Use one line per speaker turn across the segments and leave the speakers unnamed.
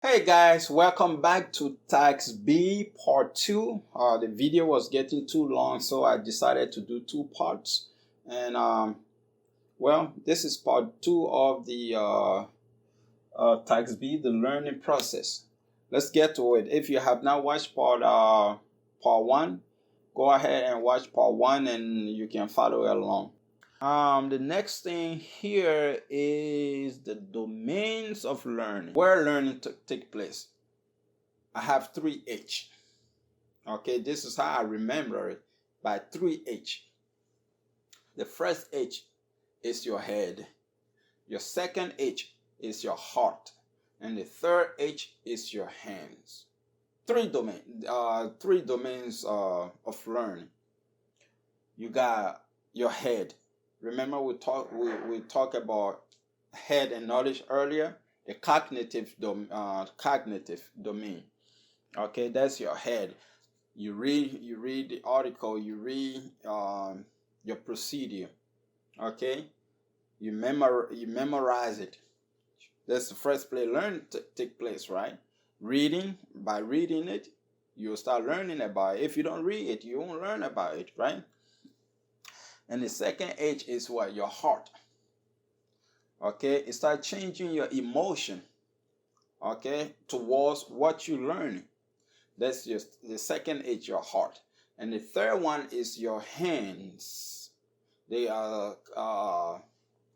Hey guys, welcome back to Tax B Part 2. The video was getting too long, so I decided to do two parts. And this is part 2 of the Tax B, the learning process. Let's get to it. If you have not watched part 1, go ahead and watch part 1 and you can follow along. The next thing here is the domains of learning, where learning take place. I have 3H. Okay, this is how I remember it, by 3H. The first H is your head. Your second H is your heart. And the third H is your hands. Three domains of learning. You got your head. Remember we talked about head and knowledge earlier, the cognitive domain. Okay, that's your head. You read the article, you read your procedure. Okay, you memorize it. That's the first place learn take place, right? By reading it, you'll start learning about it. If you don't read it, you won't learn about it, right? And the second H is what? Your heart. Okay, it starts changing your emotion, okay, towards what you learn. That's just the second H, your heart. And the third one is your hands. They are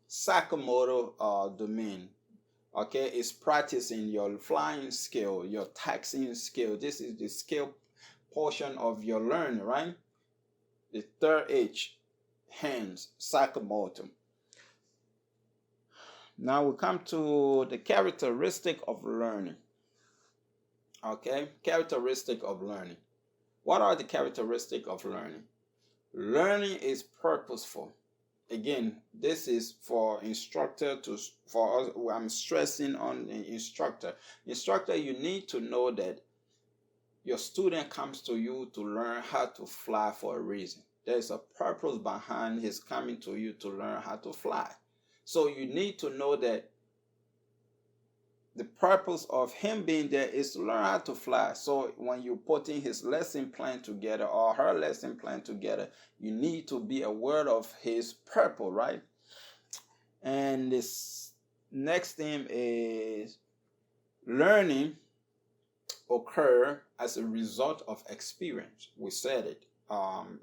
Sakamoto domain. Okay, it's practicing your flying skill, your taxiing skill. This is the skill portion of your learning, right? The third H, hands, Sakamoto. Now we come to the characteristic of learning. Okay, characteristic of learning. What are the characteristic of learning? Learning is purposeful. Again, this is for instructor for us. I'm stressing on the instructor. Instructor, you need to know that your student comes to you to learn how to fly for a reason. There's a purpose behind his coming to you to learn how to fly. So you need to know that the purpose of him being there is to learn how to fly. So when you're putting his lesson plan together or her lesson plan together, you need to be aware of his purpose, right? And this next thing is learning occur as a result of experience. We said it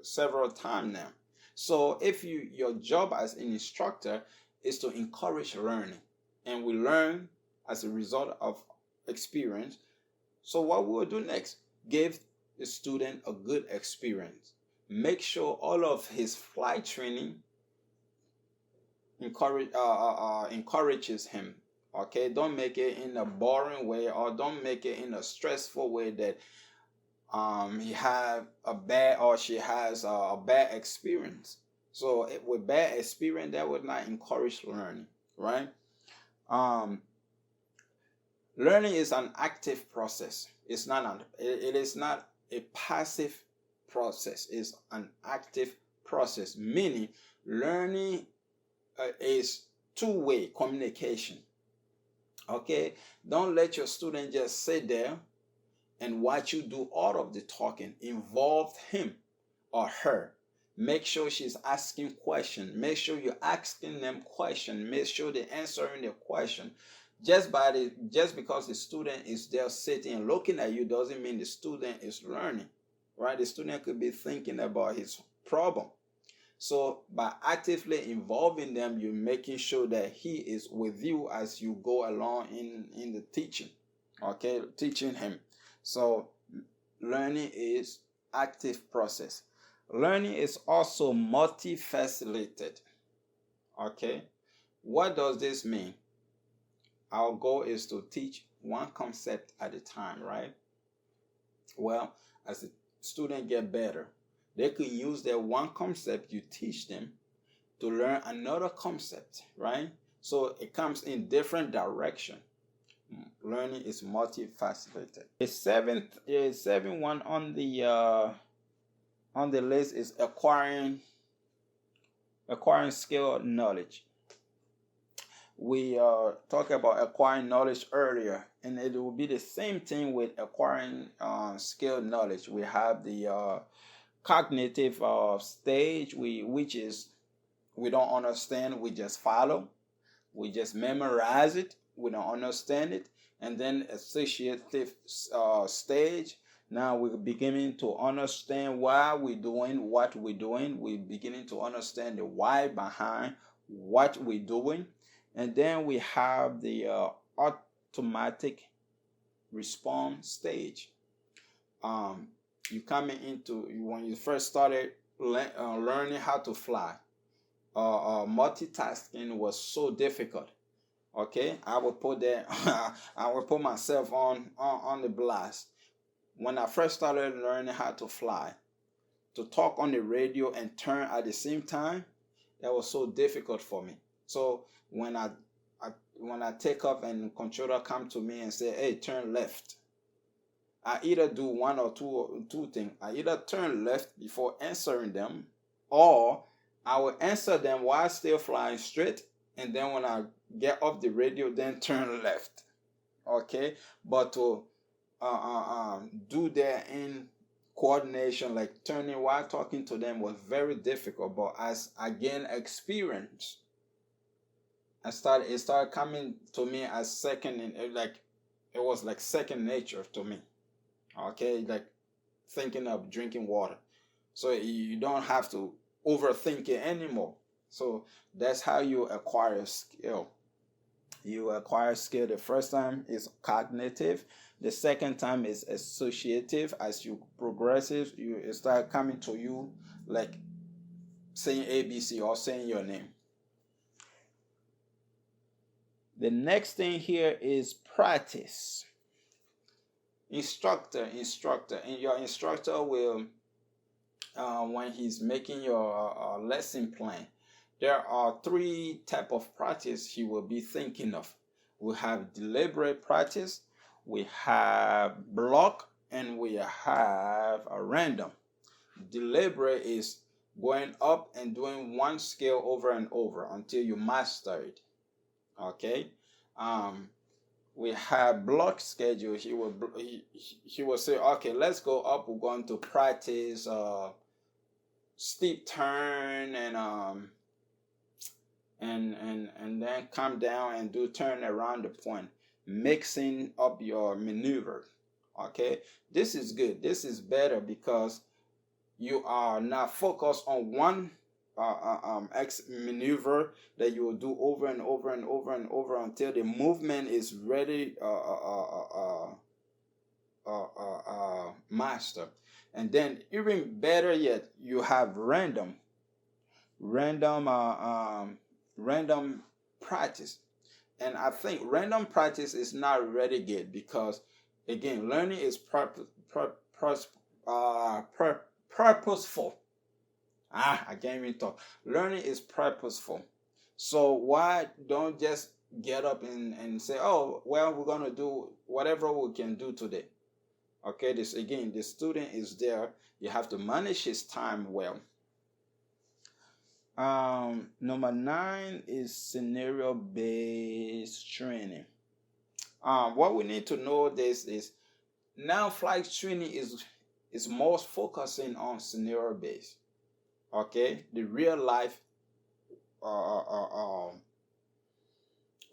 several times now. So if your job as an instructor is to encourage learning, and we learn as a result of experience. So what we will do next, give the student a good experience. Make sure all of his flight training encourages him. Okay, don't make it in a boring way, or don't make it in a stressful way that he have a bad or she has a bad experience. So with bad experience, that would not encourage learning, right? Learning is an active process. It is not a passive process. It's an active process, meaning learning is two-way communication. Okay, don't let your student just sit there and watch you do all of the talking. Involve him or her. Make sure she's asking questions. Make sure you're asking them questions. Make sure they're answering their question. Just because the student is there sitting looking at you doesn't mean the student is learning, right? The student could be thinking about his problem. So by actively involving them, you're making sure that he is with you as you go along in the teaching, okay? Teaching him. So learning is active process. Learning is also multifaceted, okay? What does this mean? Our goal is to teach one concept at a time, right? Well, as the student get better, they can use that one concept you teach them to learn another concept, right? So it comes in different direction. Learning is multifaceted. The seventh one on the list is acquiring skill knowledge. We talked about acquiring knowledge earlier. and it will be the same thing with acquiring skill knowledge. We have the cognitive stage, which is we don't understand, we just follow, we just memorize it, we don't understand it. And then associative stage, now we're beginning to understand why we're doing what we're doing. We're beginning to understand the why behind what we're doing. And then we have the automatic response stage. You coming into, when you first started learning how to fly, multitasking was so difficult. Okay, I would put that I would put myself on the blast. When I first started learning how to fly, to talk on the radio and turn at the same time, that was so difficult for me. So when I take off and controller come to me and say, hey, turn left, I either do one or two things. I either turn left before answering them, or I will answer them while still flying straight, and then when I get off the radio, then turn left. Okay, but to do that in coordination, like turning while talking to them, was very difficult. But as I gained experience, it started coming to me as second, and like it was like second nature to me. Okay, like thinking of drinking water, so you don't have to overthink it anymore. So that's how you acquire skill. You acquire skill. The first time is cognitive, the second time is associative. As you progressive, you start coming to you like saying ABC or saying your name. The next thing here is practice. Instructor, and your instructor will, when he's making your lesson plan, there are three type of practice he will be thinking of. We have deliberate practice, we have block, and we have a random. Deliberate is going up and doing one skill over and over until you master it. Okay. We have block schedule. He will say, okay, let's go up. We're going to practice steep turn and then come down and do turn around the point, mixing up your maneuver. Okay, this is good. This is better because you are not focused on one X maneuver that you will do over and over and over and over until the movement is ready master. And then even better yet, you have random practice. And I think random practice is not really good because, again, learning is purposeful. I can't even talk. Learning is purposeful. So why don't just get up and say, oh, well, we're going to do whatever we can do today. Okay, this again, the student is there. You have to manage his time well. Number 9 is scenario-based training. What we need to know this is now flight training is most focusing on scenario-based. Okay, the real life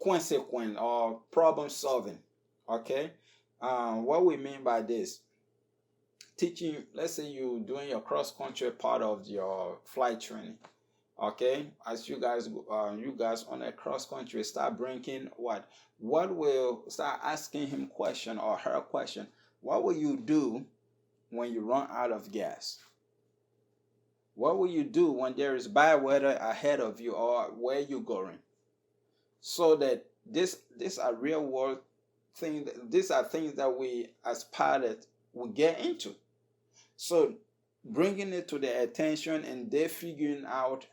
consequence or problem solving. Okay, what we mean by this, teaching, let's say you're doing your cross country part of your flight training. Okay, as you guys on a cross country start bringing what will start asking him question or her question, what will you do when you run out of gas? What will you do when there is bad weather ahead of you or where you're going? So that these are real world things. These are things that we as pilots will get into. So bringing it to their attention and they figuring out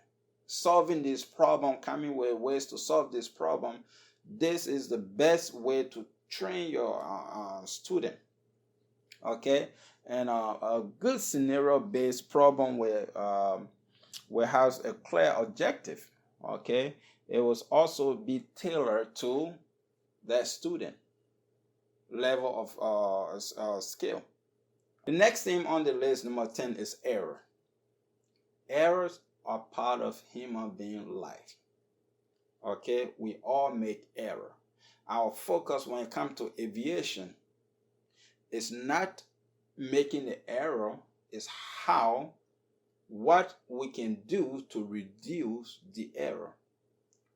solving this problem, coming with ways to solve this problem. This is the best way to train your student. Okay. And a good scenario-based problem will have a clear objective. Okay, it will also be tailored to that student. level of skill. The next thing on the list, number 10, is error. Errors are part of human being life. Okay, we all make error. Our focus when it comes to aviation is not making the error, is what we can do to reduce the error.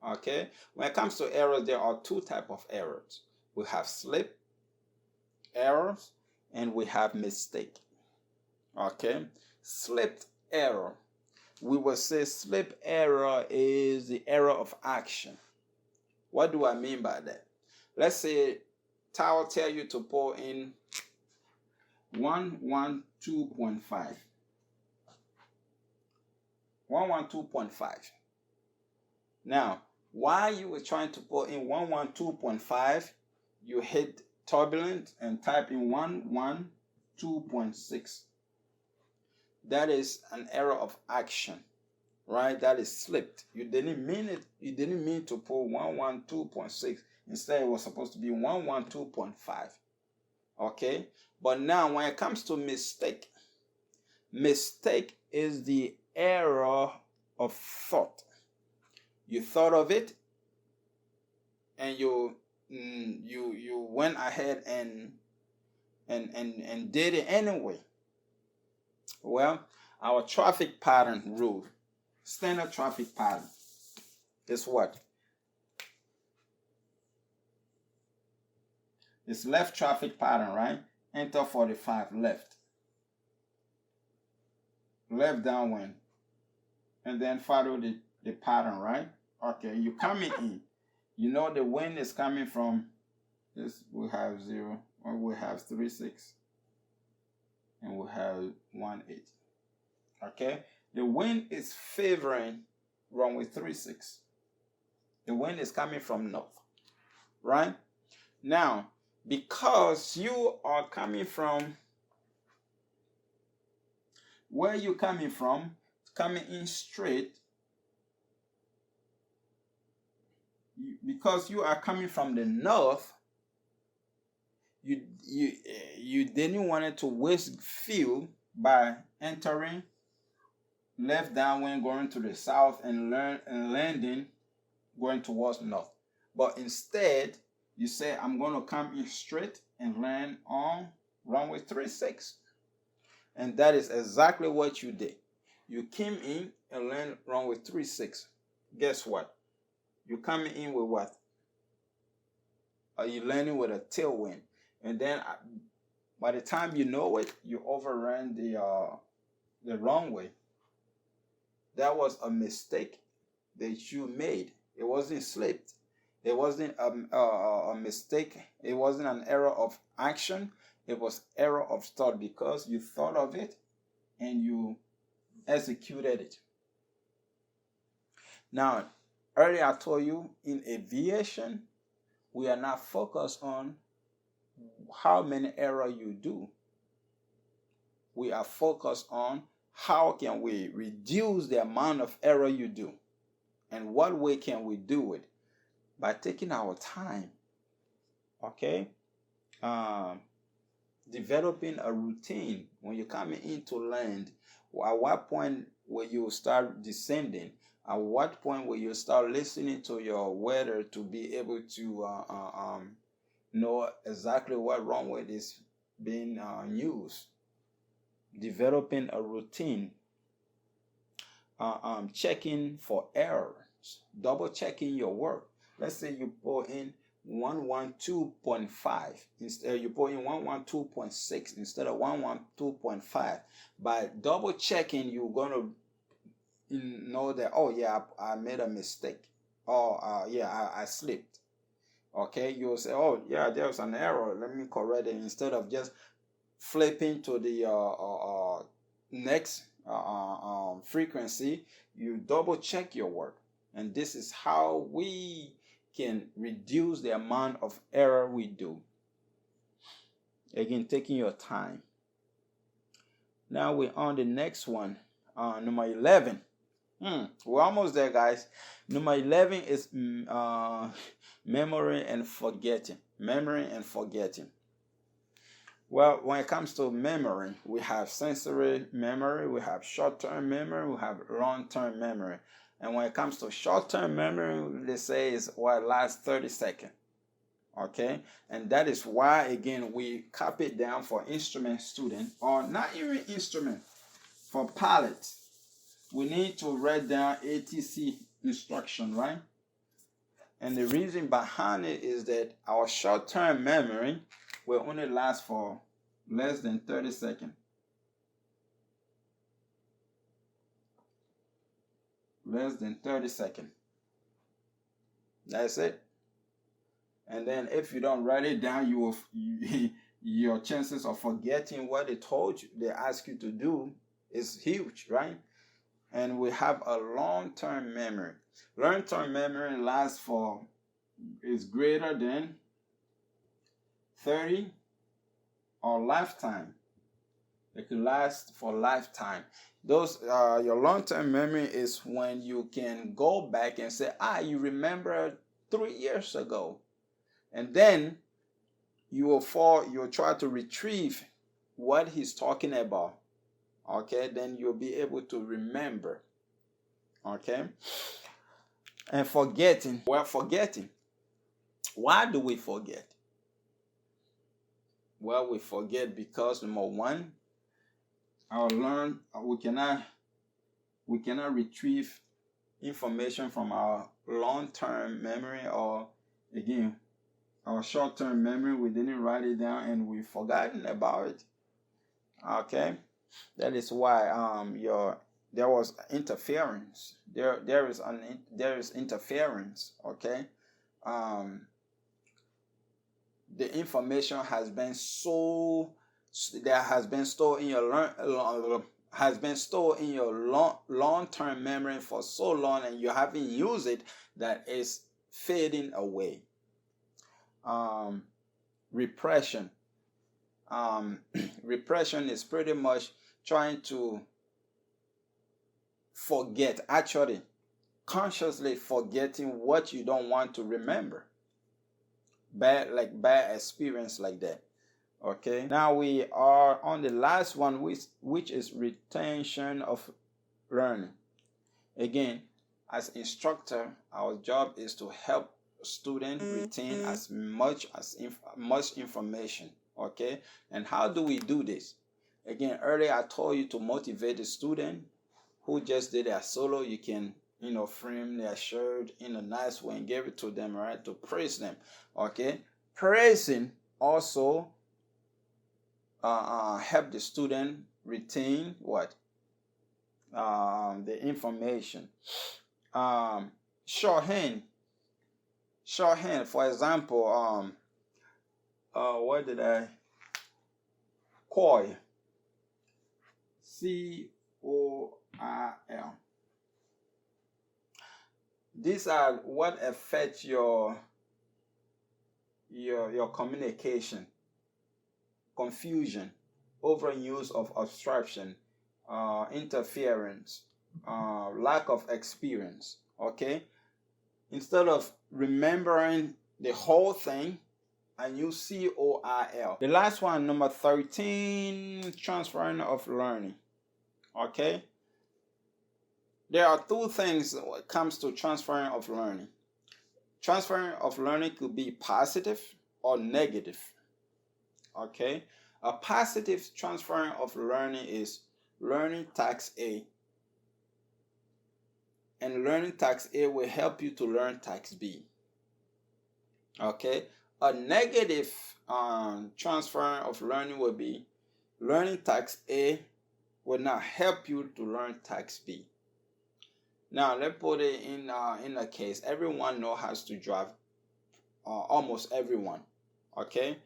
Okay, when it comes to errors, there are two types of errors. We have slip errors and we have mistake. Okay, slipped error. We will say slip error is the error of action. What do I mean by that? Let's say Tower tell you to pull in 112.5. 112.5. Now, while you were trying to pull in 112.5, you hit turbulent and type in 112.6. That is an error of action, right? That is slipped. You didn't mean it. You didn't mean to pull 112.6. Instead, it was supposed to be 112.5. Okay? But now, when it comes to mistake is the error of thought. You thought of it, and you went ahead and did it anyway. Well, our traffic pattern rule, standard traffic pattern, is what? It's left traffic pattern, right? Enter 45 left. Left downwind. And then follow the pattern, right? Okay, you coming in. You know the wind is coming from this. We have 0, or we have 36, and we have 18. Okay, the wind is favoring runway 36. The wind is coming from north, right? Now, because you are coming from where you coming from, coming in straight, because you are coming from the north, you didn't want it to waste fuel by entering left downwind, going to the south, and landing going towards north. But instead, you say, I'm going to come in straight and land on runway 36. And that is exactly what you did. You came in and landed runway 36. Guess what? You're coming in with what? Are you landing with a tailwind? And then by the time you know it, you overran the runway. That was a mistake that you made. It wasn't slipped. It wasn't a mistake. It wasn't an error of action. It was error of thought, because you thought of it and you executed it. Now, earlier I told you, in aviation, we are not focused on how many errors you do. We are focused on how can we reduce the amount of error you do, and what way can we do it? By taking our time. Okay, developing a routine. When you're coming into land, at what point will you start descending? At what point will you start listening to your weather to be able to know exactly what runway is being used? Developing a routine. Checking for errors. Double checking your work. Let's say you pull in 112.5 instead, you put in 112.6 instead of 112.5. By double checking, you're gonna know that, oh yeah, I made a mistake, or yeah, I slipped. Okay, you'll say, oh yeah, there's an error, let me correct it, instead of just flipping to the next frequency. You double check your work, and this is how we can reduce the amount of error we do. Again, taking your time. Now we're on the next one, number 11. We're almost there, guys. Number 11 is memory and forgetting. Memory and forgetting. Well, when it comes to memory, we have sensory memory, we have short-term memory, we have long-term memory. And when it comes to short-term memory, they say is what lasts 30 seconds. Okay, and that is why again we copy it down for instrument student, or not even instrument, for pilot. We need to write down ATC instruction, right? And the reason behind it is that our short-term memory will only last for less than 30 seconds. Less than 30 seconds. That's it. And then if you don't write it down, you will your chances of forgetting what they told you, they ask you to do, is huge, right? And we have a long-term memory. Long-term memory lasts for, is greater than 30 or lifetime. It can last for lifetime. Those your long-term memory is when you can go back and say, you remember 3 years ago. And then you'll try to retrieve what he's talking about. Okay, then you'll be able to remember. Okay, and forgetting. Well, forgetting. Why do we forget? Well, we forget because number one, we cannot retrieve information from our long-term memory, or again our short-term memory. We didn't write it down and we've forgotten about it. Okay, that is why there was interference. There is interference. Okay, the information has been stored in your long-term memory for so long, and you haven't used it, that is fading away. Repression. Repression is pretty much trying to forget, actually consciously forgetting what you don't want to remember. Bad experience like that. Okay, now we are on the last one, which is retention of learning. Again, as instructor, our job is to help students retain as much information. Okay, and how do we do this? Again, earlier I told you to motivate the student who just did their solo. You can frame their shirt in a nice way and give it to them, right, to praise them. Okay, praising also help the student retain what? The information. Shorthand. For example, what did I? COIL. COIL. These are what affect your communication. Confusion, overuse of abstraction, interference, lack of experience. Okay, instead of remembering the whole thing, and you COIL. The last one, number 13, transferring of learning. Okay, there are two things when it comes to transferring of learning. Transferring of learning could be positive or negative. Okay, a positive transferring of learning is learning task A, and learning task A will help you to learn task B. Okay, a negative transfer of learning will be learning task A will not help you to learn task B. Now let's put it in a case. Everyone knows how to drive, almost everyone. Okay,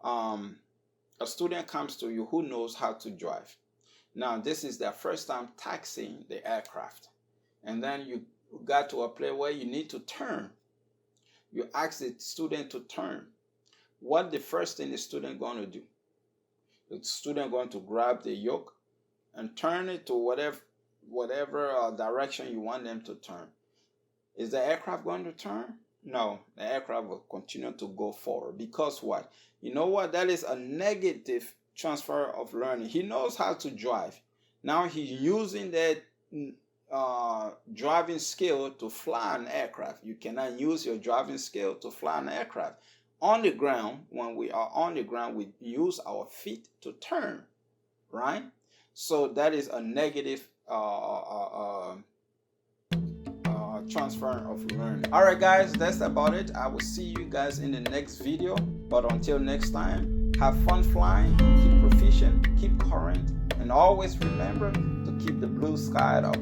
a student comes to you who knows how to drive. Now this is their first time taxiing the aircraft, and then you got to a place where you need to turn. You ask the student to turn. What the first thing the student going to do? The student going to grab the yoke and turn it to whatever direction you want them to turn. Is the aircraft going to turn? no, the aircraft will continue to go forward. Because what? You know what? That is a negative transfer of learning. He knows how to drive. Now he's using that driving skill to fly an aircraft. You cannot use your driving skill to fly an aircraft. On the ground, when we are on the ground, we use our feet to turn, right? So that is a negative transfer of learning. All right, guys, that's about it. I will see you guys in the next video. But until next time, have fun flying, keep proficient, keep current, and always remember to keep the blue sky up.